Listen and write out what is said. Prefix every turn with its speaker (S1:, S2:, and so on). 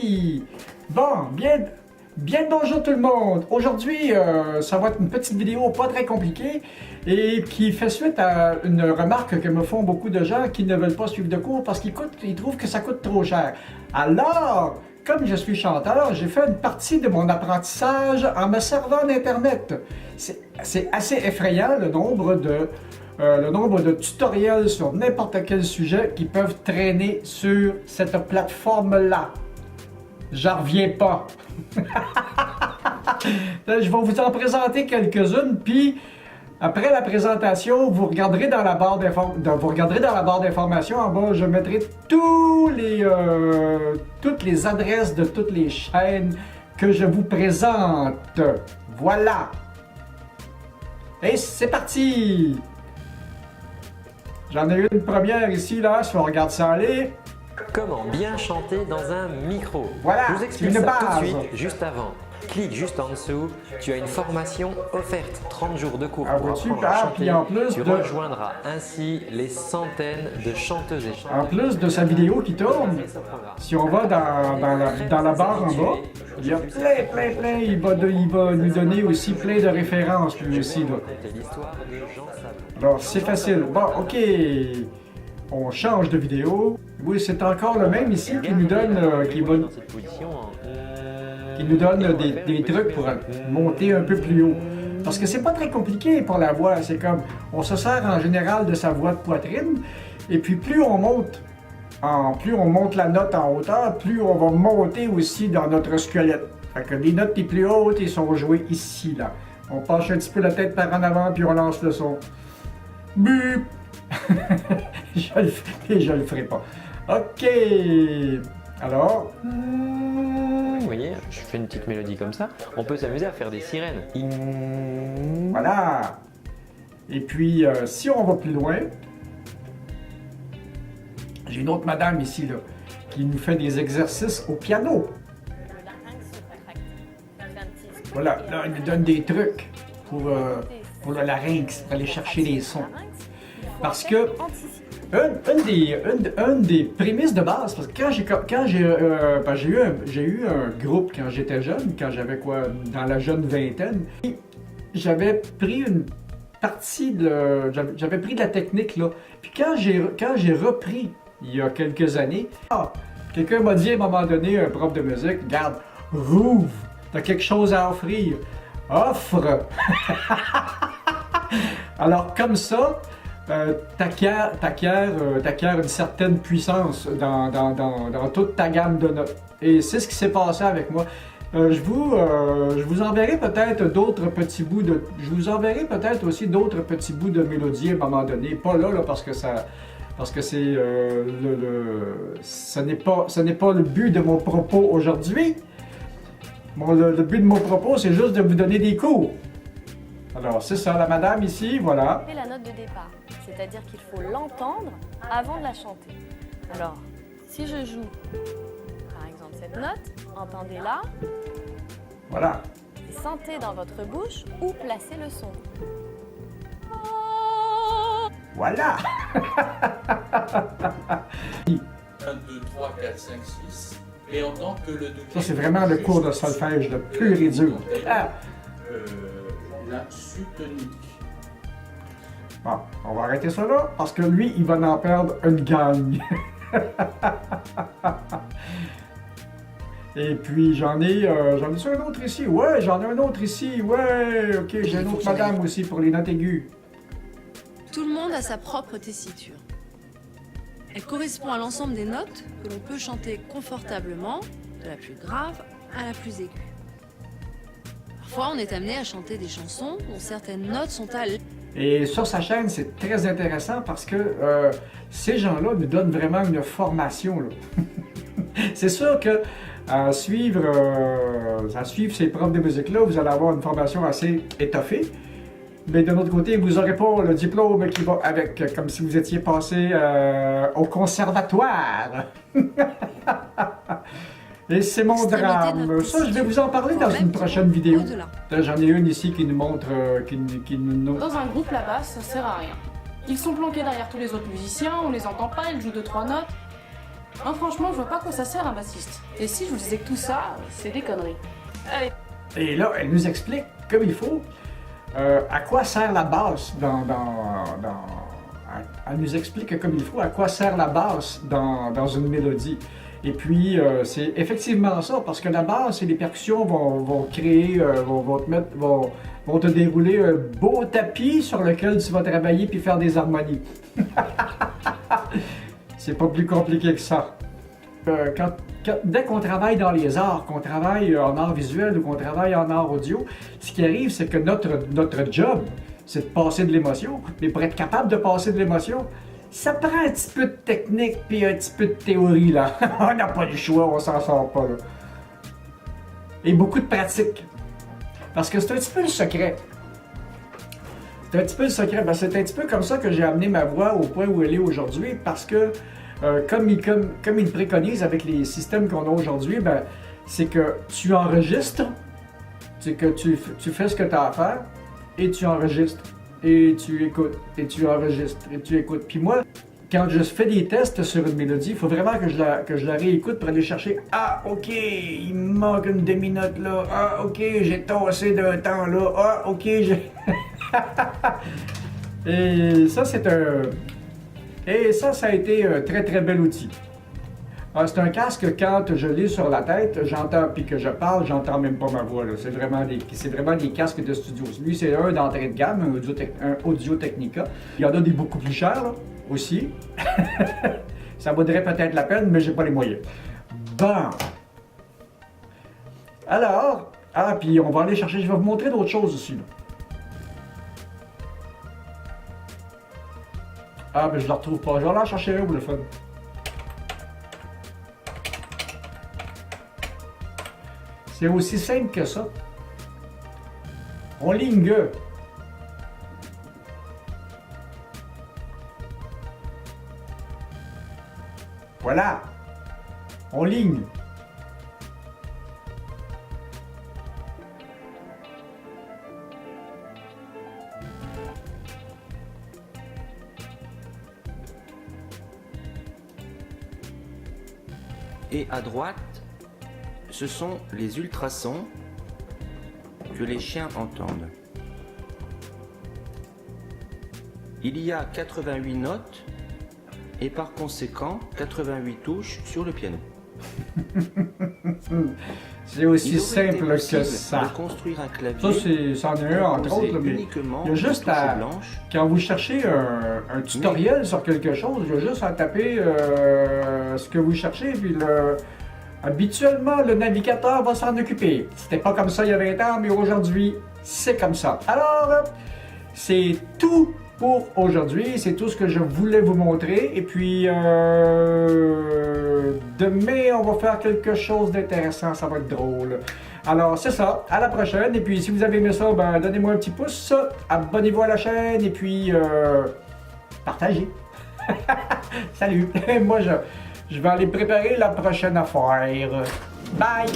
S1: parti! Bon, bien le bonjour tout le monde! Aujourd'hui, ça va être une petite vidéo pas très compliquée et qui fait suite à une remarque que me font beaucoup de gens qui ne veulent pas suivre de cours parce qu'ils trouvent que ça coûte trop cher. Alors, comme je suis chanteur, j'ai fait une partie de mon apprentissage en me servant d'Internet. C'est assez effrayant le nombre de tutoriels sur n'importe quel sujet qui peuvent traîner sur cette plateforme-là. J'en reviens pas. Je vais vous en présenter quelques-unes, puis après la présentation, vous regarderez dans la barre d'information en bas, je mettrai toutes les adresses de toutes les chaînes que je vous présente. Voilà. Et c'est parti! J'en ai une première ici, là, si on regarde ça aller.
S2: Comment bien chanter dans un micro?
S1: Voilà,
S2: je vous explique
S1: une
S2: ça
S1: base.
S2: tout de suite, juste avant. Clique juste en dessous, tu as une formation offerte, 30 jours de cours pour apprendre à chanter.
S1: Puis en plus
S2: tu rejoindras ainsi les centaines de chanteuses et chanteurs.
S1: En plus de sa vidéo qui tourne, si on va dans la barre en bas, il y a plein, il va nous donner aussi plein de références lui aussi. Là. Alors c'est facile. Bon, ok, on change de vidéo. Oui, c'est encore le même ici qui nous donne, qui nous donne des trucs pour monter un peu plus haut. Parce que c'est pas très compliqué pour la voix, c'est comme, on se sert en général de sa voix de poitrine, et puis plus on monte la note en hauteur, plus on va monter aussi dans notre squelette. Fait que les notes les plus hautes, ils sont jouées ici, là. On penche un petit peu la tête par en avant, puis on lance le son. Bup! je le ferai pas. OK! Alors...
S2: Vous voyez, je fais une petite mélodie comme ça. On peut s'amuser à faire des sirènes.
S1: Voilà! Et puis, si on va plus loin, j'ai une autre madame ici, là, qui nous fait des exercices au piano. Voilà, là, elle nous donne des trucs pour le larynx, pour aller chercher les sons. Parce que une des prémices de base, parce que quand j'ai eu un groupe quand j'étais jeune, quand j'avais dans la jeune vingtaine, j'avais pris une partie j'avais pris de la technique là. Puis quand j'ai repris il y a quelques années, quelqu'un m'a dit à un moment donné, un prof de musique, regarde, rouvre, t'as quelque chose à offrir, offre. Alors comme ça. T'acquiers une certaine puissance dans toute ta gamme de notes. Et c'est ce qui s'est passé avec moi. Je vous enverrai peut-être d'autres petits bouts de... Je vous enverrai peut-être aussi d'autres petits bouts de mélodie à un moment donné. Pas là parce que c'est ce n'est pas le but de mon propos aujourd'hui. Le but de mon propos, c'est juste de vous donner des cours. Alors, c'est ça, la madame ici, voilà.
S3: C'est la note de départ, c'est-à-dire qu'il faut l'entendre avant de la chanter. Alors, si je joue, par exemple, cette note, entendez-la.
S1: Voilà.
S3: Et sentez dans votre bouche où placer le son.
S1: Voilà.
S4: 1, 2, 3, 4, 5, 6. Et on entend que le double.
S1: Ça, c'est vraiment le cours de solfège le pur et dur.
S4: La sutonique.
S1: Bon, on va arrêter ça là, parce que lui, il va en perdre une gagne. Et puis, j'en ai un autre ici. Ouais, j'en ai un autre ici. Ouais, ok, j'ai une autre madame aussi pour les notes aiguës.
S5: Tout le monde a sa propre tessiture. Elle correspond à l'ensemble des notes que l'on peut chanter confortablement, de la plus grave à la plus aiguë. Parfois, on est amené à chanter des chansons dont certaines notes sont à l'.
S1: Et sur sa chaîne, c'est très intéressant parce que ces gens-là nous donnent vraiment une formation. C'est sûr que à suivre ces profs de musique-là, vous allez avoir une formation assez étoffée. Mais de l'autre côté, vous n'aurez pas le diplôme qui va avec, comme si vous étiez passé au conservatoire. Et c'est mon drame. Ça, je vais vous en parler dans une prochaine vidéo. J'en ai une ici qui nous montre...
S6: Dans un groupe, la basse, ça sert à rien. Ils sont planqués derrière tous les autres musiciens, on les entend pas, ils jouent 2-3 notes. Non, franchement, je vois pas à quoi ça sert un bassiste. Et si je vous disais que tout ça, c'est des conneries. Allez.
S1: Et là, elle nous explique, comme il faut, à quoi sert la basse elle nous explique comme il faut à quoi sert la basse dans une mélodie. Et puis, c'est effectivement ça, parce que la basse et les percussions vont créer, vont te dérouler un beau tapis sur lequel tu vas travailler puis faire des harmonies. C'est pas plus compliqué que ça. Dès qu'on travaille dans les arts, qu'on travaille en art visuel ou qu'on travaille en art audio, ce qui arrive, c'est que notre job, c'est de passer de l'émotion. Mais pour être capable de passer de l'émotion, ça prend un petit peu de technique puis un petit peu de théorie, là. On n'a pas le choix, on s'en sort pas, là. Et beaucoup de pratique. Parce que c'est un petit peu le secret. C'est un petit peu le secret. Ben, c'est un petit peu comme ça que j'ai amené ma voix au point où elle est aujourd'hui, parce que comme il préconise avec les systèmes qu'on a aujourd'hui, ben, c'est que tu enregistres, c'est que tu fais ce que tu as à faire, et tu enregistres, et tu écoutes, et tu enregistres, et tu écoutes. Puis moi, quand je fais des tests sur une mélodie, il faut vraiment que je la réécoute pour aller chercher « Ah, ok, il me manque une demi-note là. Ah, ok, j'ai tassé d'un temps là. Ah, ok, j'ai... » Et ça, c'est un... Et ça a été un très très bel outil. C'est un casque, quand je l'ai sur la tête, j'entends, puis que je parle, j'entends même pas ma voix. C'est vraiment des casques de studio. Lui, c'est un d'entrée de gamme, un Audio-Technica. Il y en a des beaucoup plus chers, là, aussi. Ça vaudrait peut-être la peine, mais j'ai pas les moyens. Bon. Alors, puis on va aller chercher, je vais vous montrer d'autres choses aussi, là. Ben je la retrouve pas. Je vais aller en chercher un pour le fun. C'est aussi simple que ça. On ligne. Voilà. On ligne.
S7: Et à droite, ce sont les ultrasons que les chiens entendent. Il y a 88 notes et par conséquent 88 touches sur le piano.
S1: C'est aussi simple que ça.
S7: De construire un clavier,
S1: ça, c'en est un entre autres, mais il y a juste à... Quand vous cherchez un tutoriel sur quelque chose, il y a juste à taper ce que vous cherchez, puis habituellement, le navigateur va s'en occuper. C'était pas comme ça il y a 20 ans, mais aujourd'hui, c'est comme ça. Alors, c'est tout pour aujourd'hui. C'est tout ce que je voulais vous montrer. Et puis, demain, on va faire quelque chose d'intéressant. Ça va être drôle. Alors, c'est ça. À la prochaine. Et puis, si vous avez aimé ça, ben, donnez-moi un petit pouce. Abonnez-vous à la chaîne. Et puis, partagez. Salut. Moi, je vais aller préparer la prochaine affaire. Bye!